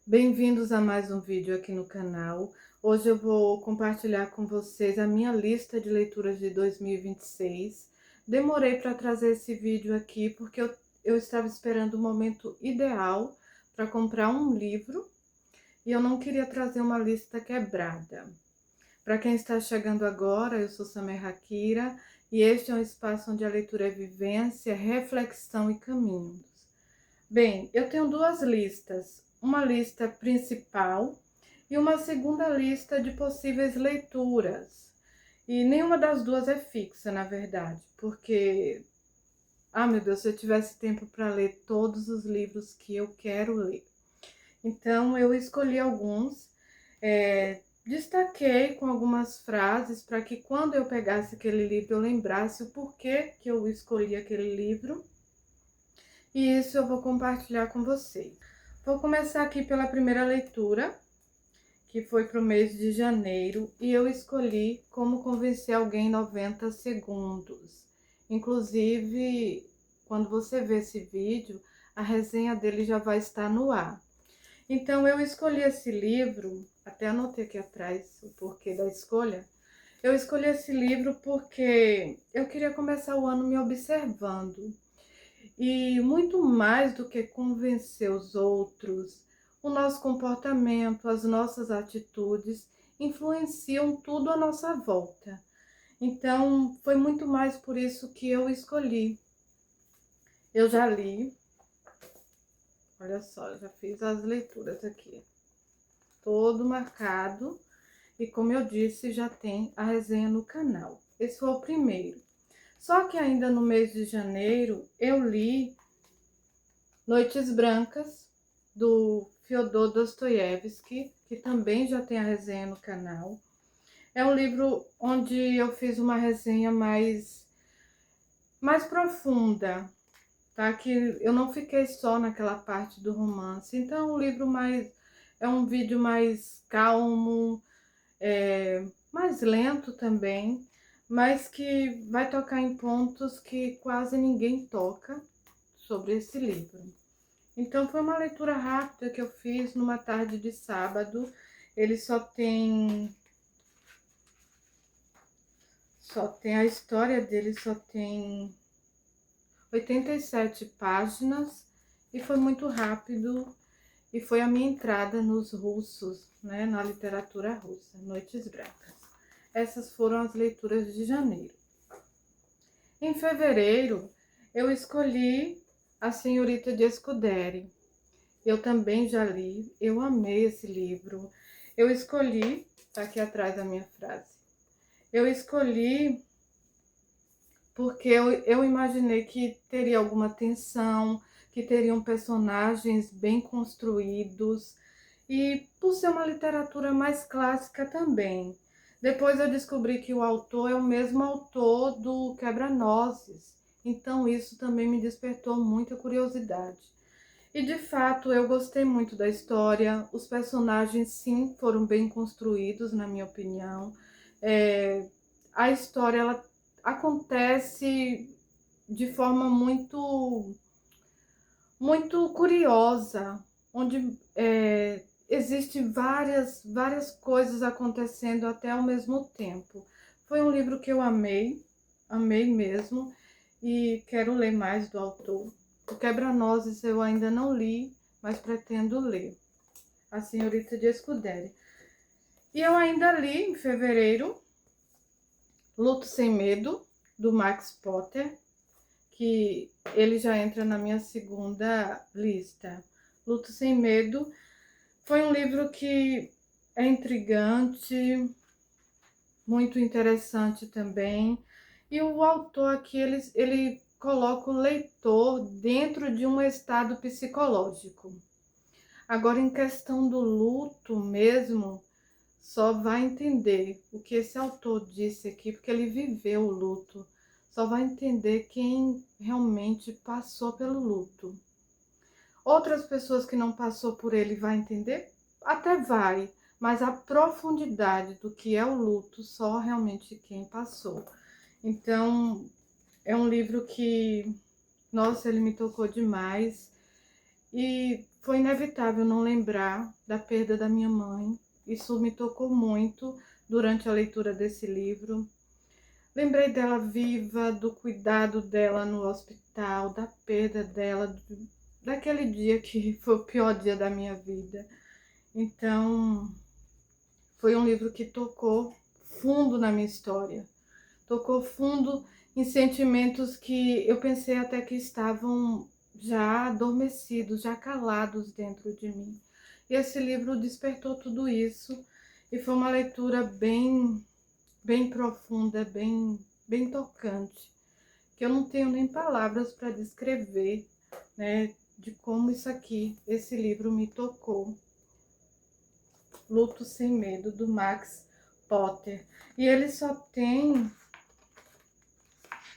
Bem-vindos a mais um vídeo aqui no canal. Hoje eu vou compartilhar com vocês a minha lista de leituras de 2026. Demorei para trazer esse vídeo aqui porque eu estava esperando o momento ideal para comprar um livro e eu não queria trazer uma lista quebrada. Para quem está chegando agora, eu sou Samer Hakira e este é um espaço onde a leitura é vivência, reflexão e caminhos. Bem, eu tenho duas listas, uma lista principal e uma segunda lista de possíveis leituras. E nenhuma das duas é fixa, na verdade, porque, meu Deus, se eu tivesse tempo para ler todos os livros que eu quero ler. Então, eu escolhi alguns, destaquei com algumas frases para que quando eu pegasse aquele livro eu lembrasse o porquê que eu escolhi aquele livro. E isso eu vou compartilhar com vocês. Vou começar aqui pela primeira leitura, que foi para o mês de janeiro, e eu escolhi Como Convencer Alguém em 90 Segundos. Inclusive, quando você ver esse vídeo, a resenha dele já vai estar no ar. Então, eu escolhi esse livro, até anotei aqui atrás o porquê da escolha. Eu escolhi esse livro porque eu queria começar o ano me observando. E muito mais do que convencer os outros, o nosso comportamento, as nossas atitudes influenciam tudo à nossa volta. Então, foi muito mais por isso que eu escolhi. Eu já li, olha só, já fiz as leituras aqui, todo marcado. E como eu disse, já tem a resenha no canal. Esse foi o primeiro. Só que ainda no mês de janeiro, eu li Noites Brancas, do Fyodor Dostoiévski, que também já tem a resenha no canal. É um livro onde eu fiz uma resenha mais profunda, tá? Que eu não fiquei só naquela parte do romance. Então, é um livro é um vídeo mais calmo, mais lento também, mas que vai tocar em pontos que quase ninguém toca sobre esse livro. Então, foi uma leitura rápida que eu fiz numa tarde de sábado. Ele só tem a história dele, só tem 87 páginas e foi muito rápido. E foi a minha entrada nos russos, né, na literatura russa, Noites Brancas. Essas foram as leituras de janeiro. Em fevereiro, eu escolhi A Senhorita de Scuderi. Eu também já li, eu amei esse livro. Eu escolhi, tá aqui atrás a minha frase. Eu escolhi porque eu imaginei que teria alguma tensão, que teriam personagens bem construídos e por ser uma literatura mais clássica também. Depois eu descobri que o autor é o mesmo autor do Quebra-Nozes, então isso também me despertou muita curiosidade. E de fato eu gostei muito da história, os personagens sim foram bem construídos, na minha opinião. A história ela acontece de forma muito curiosa, onde existe várias coisas acontecendo até ao mesmo tempo. Foi um livro que eu amei, amei mesmo, e quero ler mais do autor. O Quebra-Nozes eu ainda não li, mas pretendo ler. A Senhorita de Scuderi. E eu ainda li, em fevereiro, Luto Sem Medo, do Max Potter, que ele já entra na minha segunda lista. Luto Sem Medo foi um livro que é intrigante, muito interessante também. E o autor aqui, ele coloca o leitor dentro de um estado psicológico. Agora, em questão do luto mesmo, só vai entender o que esse autor disse aqui, porque ele viveu o luto. Só vai entender quem realmente passou pelo luto. Outras pessoas que não passou por ele vai entender? Até vai, mas a profundidade do que é o luto, só realmente quem passou. Então, é um livro que, nossa, ele me tocou demais. E foi inevitável não lembrar da perda da minha mãe. Isso me tocou muito durante a leitura desse livro. Lembrei dela viva, do cuidado dela no hospital, da perda dela, daquele dia que foi o pior dia da minha vida. Então, foi um livro que tocou fundo na minha história. Tocou fundo em sentimentos que eu pensei até que estavam já adormecidos, já calados dentro de mim. E esse livro despertou tudo isso e foi uma leitura bem profunda, bem tocante, que eu não tenho nem palavras para descrever, né, de como esse livro me tocou. Luto Sem Medo, do Max Potter. E ele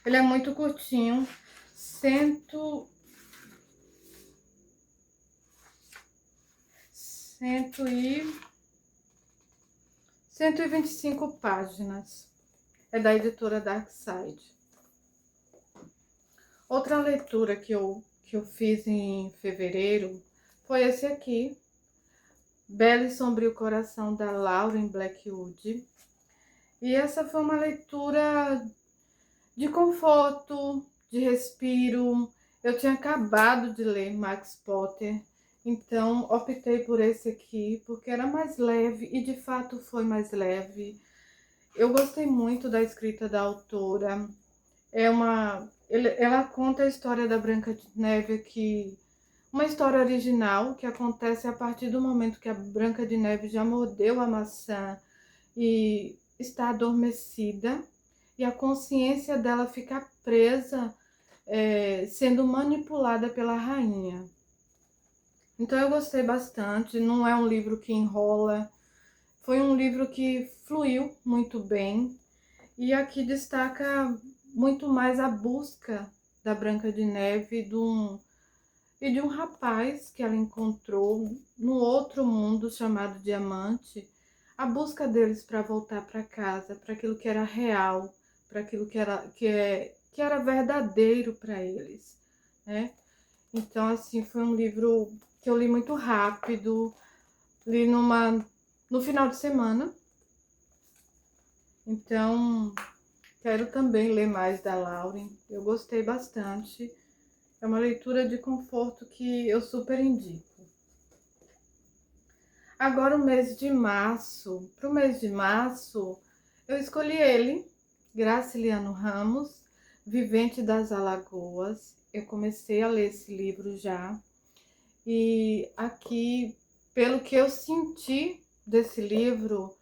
ele é muito curtinho, 125 páginas. É da editora Darkside. Outra leitura que eu fiz em fevereiro foi esse aqui, Belo e Sombrio Coração, da Lauren Blackwood. E essa foi uma leitura de conforto, de respiro. Eu tinha acabado de ler Max Potter, então optei por esse aqui, porque era mais leve, e de fato foi mais leve. Eu gostei muito da escrita da autora. Ela conta a história da Branca de Neve aqui, uma história original que acontece a partir do momento que a Branca de Neve já mordeu a maçã e está adormecida, e a consciência dela fica presa, sendo manipulada pela rainha. Então eu gostei bastante, não é um livro que enrola, foi um livro que fluiu muito bem, e aqui destaca muito mais a busca da Branca de Neve e de um rapaz que ela encontrou no outro mundo chamado Diamante, a busca deles para voltar para casa, para aquilo que era real, para aquilo que era verdadeiro para eles, né? Então, assim, foi um livro que eu li muito rápido, li no final de semana. Então, quero também ler mais da Lauren. Eu gostei bastante. É uma leitura de conforto que eu super indico. Agora, o mês de março. Para o mês de março, eu escolhi ele, Graciliano Ramos, Vivente das Alagoas. Eu comecei a ler esse livro já. E aqui, pelo que eu senti desse livro,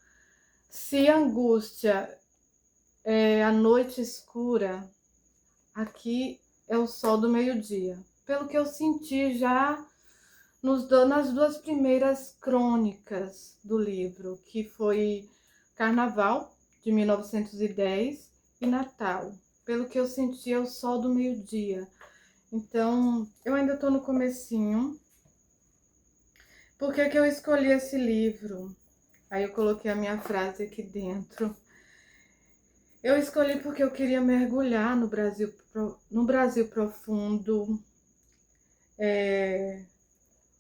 se Angústia é a noite escura, aqui é o sol do meio-dia. Pelo que eu senti já nas duas primeiras crônicas do livro, que foi Carnaval, de 1910, e Natal. Pelo que eu senti, é o sol do meio-dia. Então, eu ainda estou no comecinho. Por que que eu escolhi esse livro? Aí eu coloquei a minha frase aqui dentro. Eu escolhi porque eu queria mergulhar no Brasil profundo,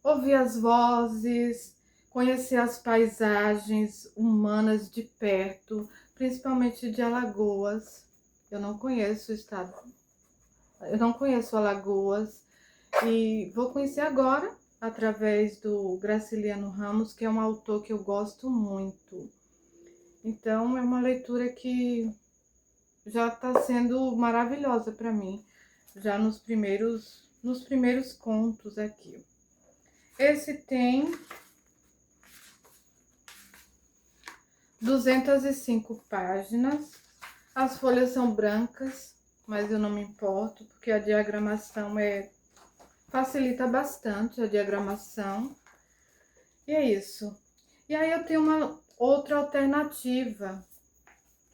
ouvir as vozes, conhecer as paisagens humanas de perto, principalmente de Alagoas. Eu não conheço o estado, eu não conheço Alagoas, e vou conhecer agora através do Graciliano Ramos, que é um autor que eu gosto muito. Então, é uma leitura que já está sendo maravilhosa para mim, já nos primeiros contos aqui. Esse tem 205 páginas, as folhas são brancas, mas eu não me importo, porque a diagramação facilita bastante a diagramação, e é isso. E aí eu tenho uma outra alternativa,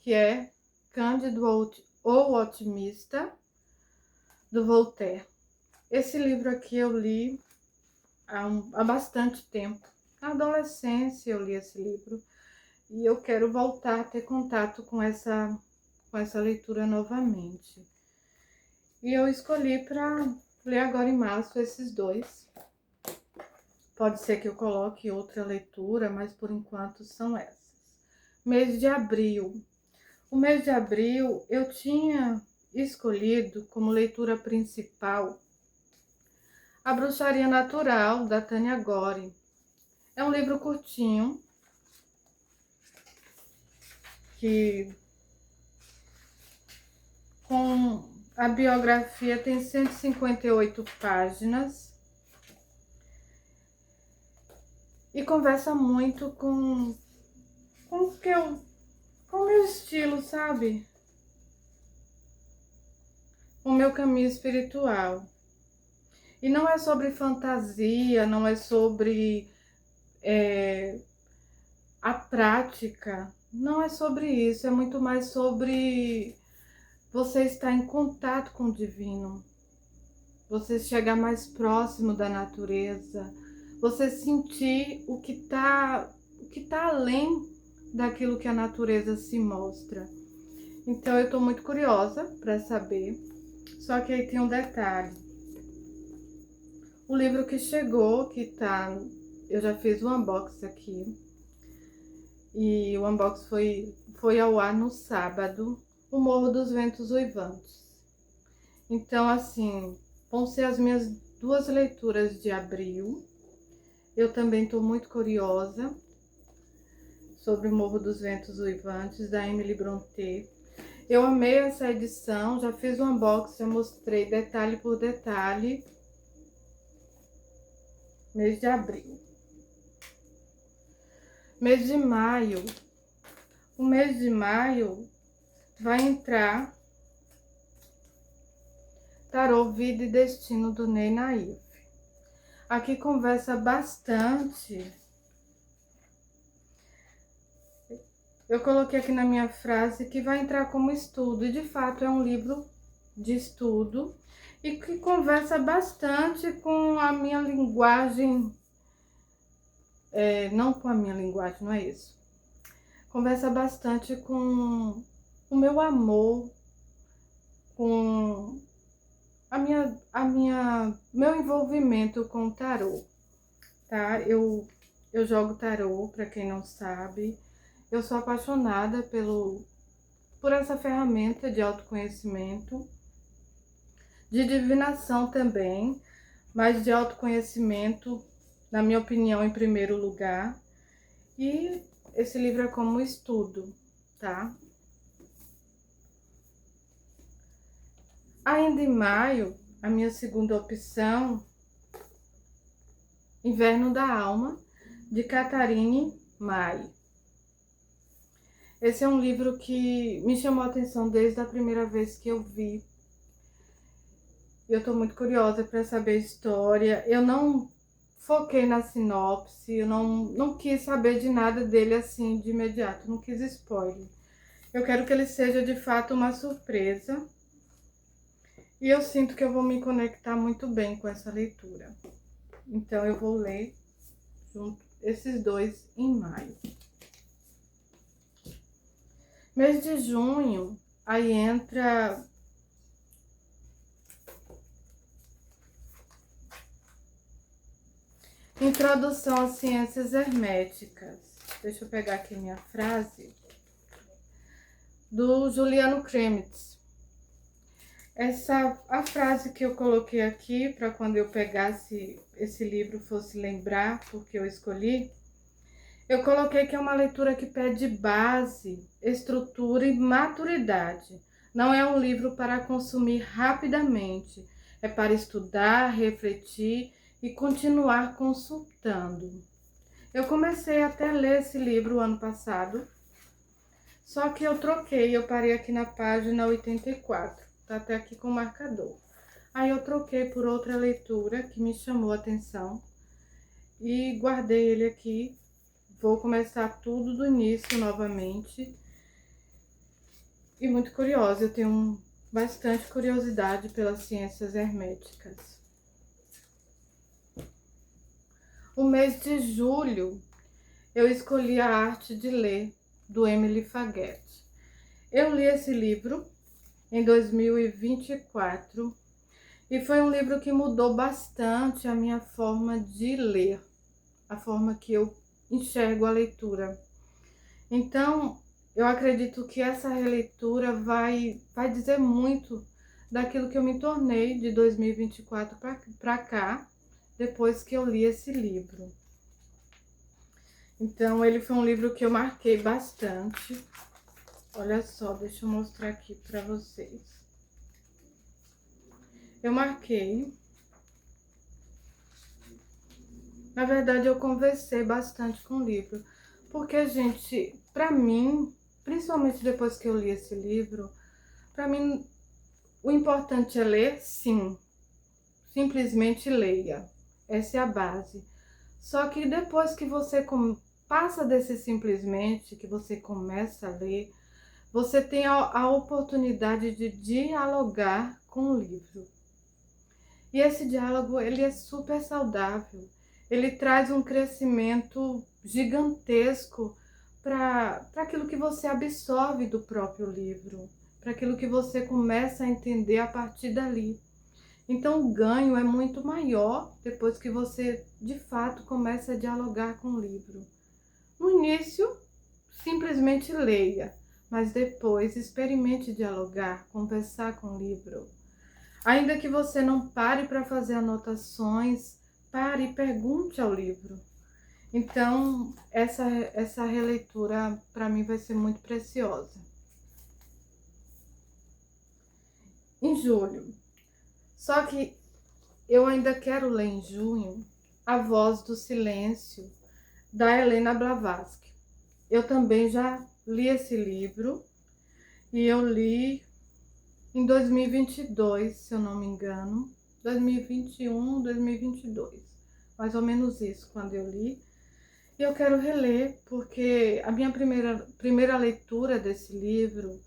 que é Cândido ou Otimista, do Voltaire. Esse livro aqui eu li há bastante tempo. Na adolescência eu li esse livro e eu quero voltar a ter contato com essa leitura novamente. E eu escolhi para ler agora em março esses dois. Pode ser que eu coloque outra leitura, mas por enquanto são essas. Mês de abril. O mês de abril eu tinha escolhido como leitura principal A Bruxaria Natural, da Tânia Gore. É um livro curtinho, que com a biografia tem 158 páginas e conversa muito com o meu estilo, sabe? O meu caminho espiritual. E não é sobre fantasia, não é sobre a prática, não é sobre isso, é muito mais sobre você estar em contato com o divino, você chegar mais próximo da natureza, você sentir o que tá além daquilo que a natureza se mostra. Então eu tô muito curiosa para saber, só que aí tem um detalhe. O livro que chegou, eu já fiz o unboxing aqui, e o unboxing foi ao ar no sábado, O Morro dos Ventos Uivantes. Então, assim, vão ser as minhas 2 leituras de abril. Eu também estou muito curiosa sobre O Morro dos Ventos Uivantes, da Emily Brontë. Eu amei essa edição, já fiz o unboxing, eu mostrei detalhe por detalhe. Mês de abril. Mês de maio. O mês de maio vai entrar Tarô, Vida e Destino, do Ney Naif. Aqui conversa bastante. Eu coloquei aqui na minha frase que vai entrar como estudo, e de fato é um livro de estudo e que conversa bastante com a minha linguagem, não com a minha linguagem, não é isso. Conversa bastante com o meu amor, com meu envolvimento com o tarô, tá? Eu jogo tarô, para quem não sabe. Eu sou apaixonada por essa ferramenta de autoconhecimento, de divinação também, mas de autoconhecimento, na minha opinião, em primeiro lugar. E esse livro é como estudo, tá? Ainda em maio, a minha segunda opção, Inverno da Alma, de Catharine Mai. Esse é um livro que me chamou a atenção desde a primeira vez que eu vi. Eu tô muito curiosa para saber a história. Eu não foquei na sinopse, eu não quis saber de nada dele assim de imediato, não quis spoiler. Eu quero que ele seja de fato uma surpresa. E eu sinto que eu vou me conectar muito bem com essa leitura. Então eu vou ler junto esses 2 em maio. Mês de junho, aí entra Introdução às Ciências Herméticas. Deixa eu pegar aqui minha frase. Do Juliano Kremitz. A frase que eu coloquei aqui, para quando eu pegasse esse livro fosse lembrar porque eu escolhi, eu coloquei que é uma leitura que pede base, estrutura e maturidade. Não é um livro para consumir rapidamente, é para estudar, refletir e continuar consultando. Eu comecei até a ler esse livro ano passado, só que eu troquei, eu parei aqui na página 84, tá até aqui com o marcador. Aí eu troquei por outra leitura que me chamou a atenção e guardei ele aqui. Vou começar tudo do início novamente. E muito curiosa, eu tenho bastante curiosidade pelas ciências herméticas. O mês de julho, eu escolhi A Arte de Ler, do Emily Faguet. Eu li esse livro em 2024 e foi um livro que mudou bastante a minha forma de ler. a forma que eu enxergo a leitura. Então, eu acredito que essa releitura vai dizer muito daquilo que eu me tornei de 2024 para cá, depois que eu li esse livro. Então, ele foi um livro que eu marquei bastante. Olha só, deixa eu mostrar aqui para vocês. Eu marquei. Na verdade, eu conversei bastante com o livro. Porque, gente, para mim, principalmente depois que eu li esse livro, para mim, o importante é ler, sim. Simplesmente leia. Essa é a base. Só que depois que você passa desse simplesmente, que você começa a ler, você tem a oportunidade de dialogar com o livro. E esse diálogo, ele é super saudável. Ele traz um crescimento gigantesco para aquilo que você absorve do próprio livro, para aquilo que você começa a entender a partir dali. Então o ganho é muito maior depois que você de fato começa a dialogar com o livro. No início, simplesmente leia, mas depois experimente dialogar, conversar com o livro. Ainda que você não pare para fazer anotações, pare e pergunte ao livro. Então, essa releitura para mim vai ser muito preciosa. Em julho. Só que eu ainda quero ler em junho A Voz do Silêncio, da Helena Blavatsky. Eu também já li esse livro e eu li em 2022, se eu não me engano. 2021, 2022. Mais ou menos isso, quando eu li. E eu quero reler, porque a minha primeira leitura desse livro,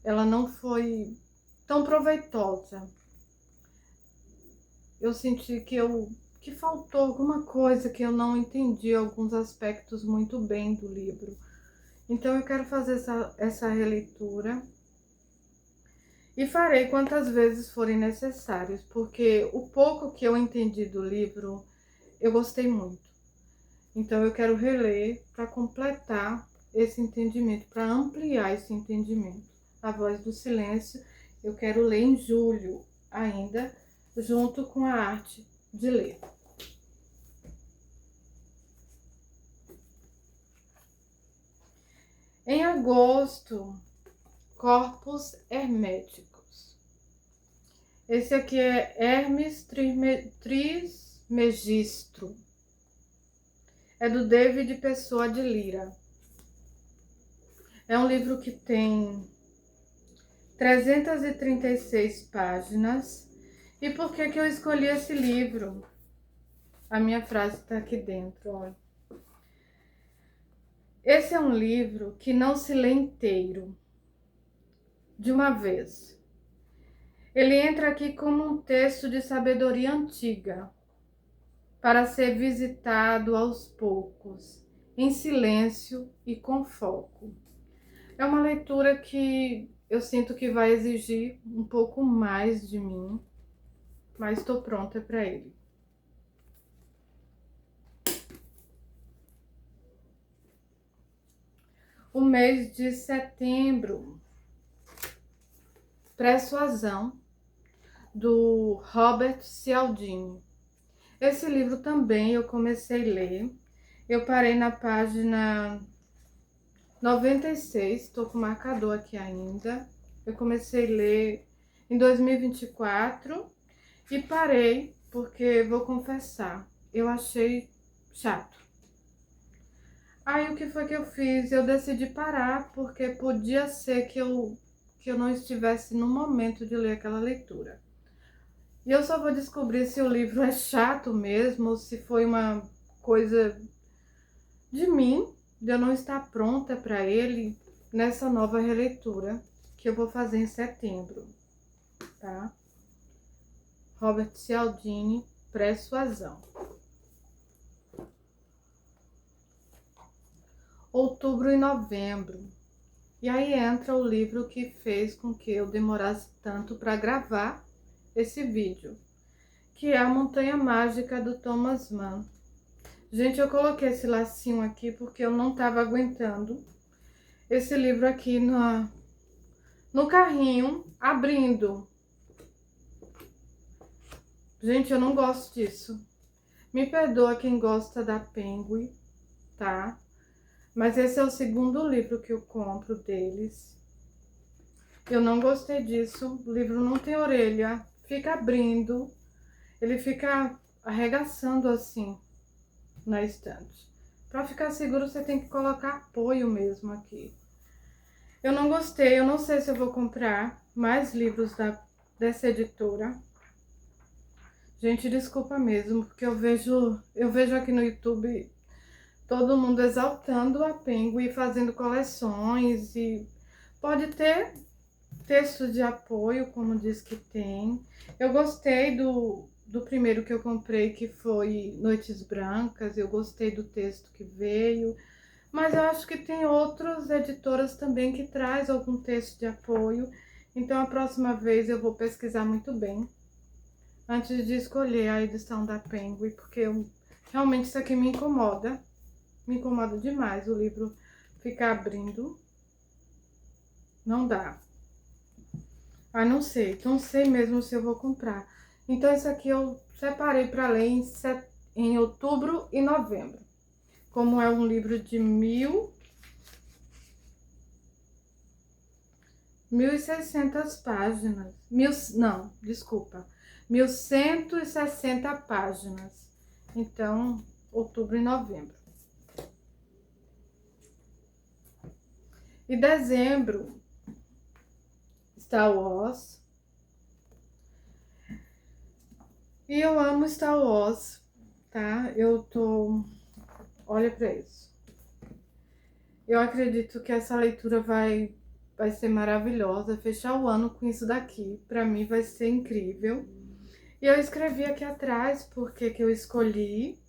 ela não foi tão proveitosa. Eu senti que faltou alguma coisa, que eu não entendi alguns aspectos muito bem do livro. Então eu quero fazer essa releitura e farei quantas vezes forem necessárias, porque o pouco que eu entendi do livro, eu gostei muito. Então eu quero reler para completar esse entendimento, para ampliar esse entendimento. A Voz do Silêncio, eu quero ler em julho ainda, junto com a arte de ler. Em agosto, Corpos Herméticos. Esse aqui é Hermes Trismegistro. É do David Pessoa de Lira. É um livro que tem 336 páginas. E por que eu escolhi esse livro? A minha frase está aqui dentro, olha. Esse é um livro que não se lê inteiro, de uma vez. Ele entra aqui como um texto de sabedoria antiga, para ser visitado aos poucos, em silêncio e com foco. É uma leitura que eu sinto que vai exigir um pouco mais de mim, mas estou pronta para ele. O mês de setembro, Persuasão, do Robert Cialdini. Esse livro também eu comecei a ler. Eu parei na página 96, estou com o marcador aqui ainda. Eu comecei a ler em 2024 e parei porque, vou confessar, eu achei chato. Aí o que foi que eu fiz? Eu decidi parar porque podia ser que eu não estivesse no momento de ler aquela leitura. E eu só vou descobrir se o livro é chato mesmo, ou se foi uma coisa de mim, de eu não estar pronta para ele nessa nova releitura que eu vou fazer em setembro, tá? Robert Cialdini, Persuasão. Outubro e novembro. E aí entra o livro que fez com que eu demorasse tanto para gravar esse vídeo, que é A Montanha Mágica, do Thomas Mann. Gente, eu coloquei esse lacinho aqui porque eu não tava aguentando esse livro aqui no carrinho, abrindo. Gente, eu não gosto disso. Me perdoa quem gosta da Penguin, tá? Mas esse é o segundo livro que eu compro deles. Eu não gostei disso. O livro não tem orelha, fica abrindo. Ele fica arregaçando assim na estante. Pra ficar seguro, você tem que colocar apoio mesmo aqui. Eu não gostei, eu não sei se eu vou comprar mais livros dessa editora. Gente, desculpa mesmo, porque eu vejo aqui no YouTube todo mundo exaltando a Penguin e fazendo coleções, e pode ter texto de apoio, como diz que tem. Eu gostei do primeiro que eu comprei, que foi Noites Brancas, eu gostei do texto que veio, mas eu acho que tem outras editoras também que traz algum texto de apoio, então a próxima vez eu vou pesquisar muito bem antes de escolher a edição da Penguin, porque realmente isso aqui me incomoda demais, o livro ficar abrindo, não dá. Ah, não sei mesmo se eu vou comprar. Então, esse aqui eu separei para ler em outubro e novembro. Como é um livro de 1.600 páginas. Não, desculpa. 1.160 páginas. Então, outubro e novembro. E dezembro, Star Wars. E eu amo Star Wars, tá? Olha pra isso. Eu acredito que essa leitura vai ser maravilhosa. Fechar o ano com isso daqui, pra mim vai ser incrível. E eu escrevi aqui atrás porque que eu escolhi.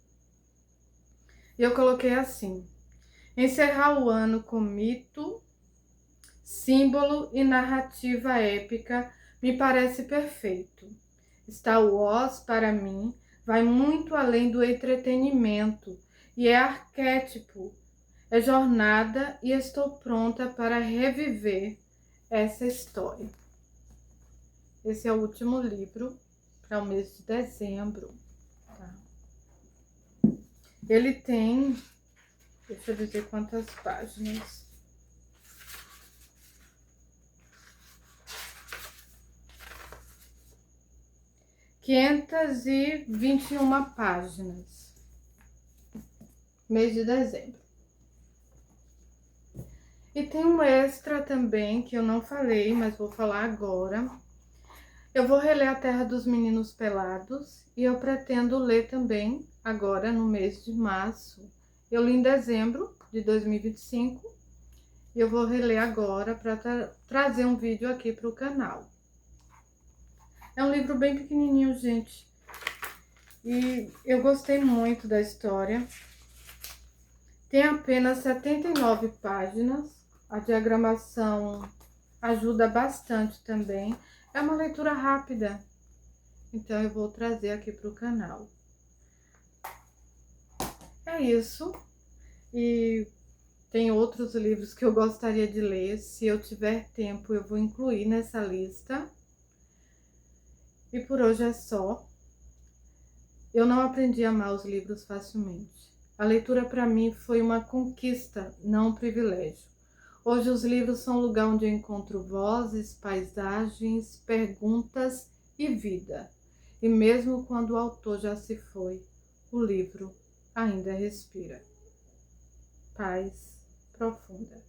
E eu coloquei assim: encerrar o ano com mito, símbolo e narrativa épica me parece perfeito. Star Wars, para mim, vai muito além do entretenimento e é arquétipo, é jornada, e estou pronta para reviver essa história. Esse é o último livro para o mês de dezembro. Tá? Ele tem, deixa eu dizer quantas páginas. ...521 páginas. Mês de dezembro. E tem um extra também, que eu não falei, mas vou falar agora. Eu vou reler A Terra dos Meninos Pelados e eu pretendo ler também agora no mês de março. Eu li em dezembro de 2025 e eu vou reler agora para trazer um vídeo aqui para o canal. É um livro bem pequenininho, gente, e eu gostei muito da história. Tem apenas 79 páginas, a diagramação ajuda bastante também. É uma leitura rápida, então eu vou trazer aqui para o canal. É isso, e tem outros livros que eu gostaria de ler. Se eu tiver tempo, eu vou incluir nessa lista. E por hoje é só. Eu não aprendi a amar os livros facilmente. A leitura para mim foi uma conquista, não um privilégio. Hoje os livros são um lugar onde eu encontro vozes, paisagens, perguntas e vida. E mesmo quando o autor já se foi, o livro ainda respira. Paz profunda.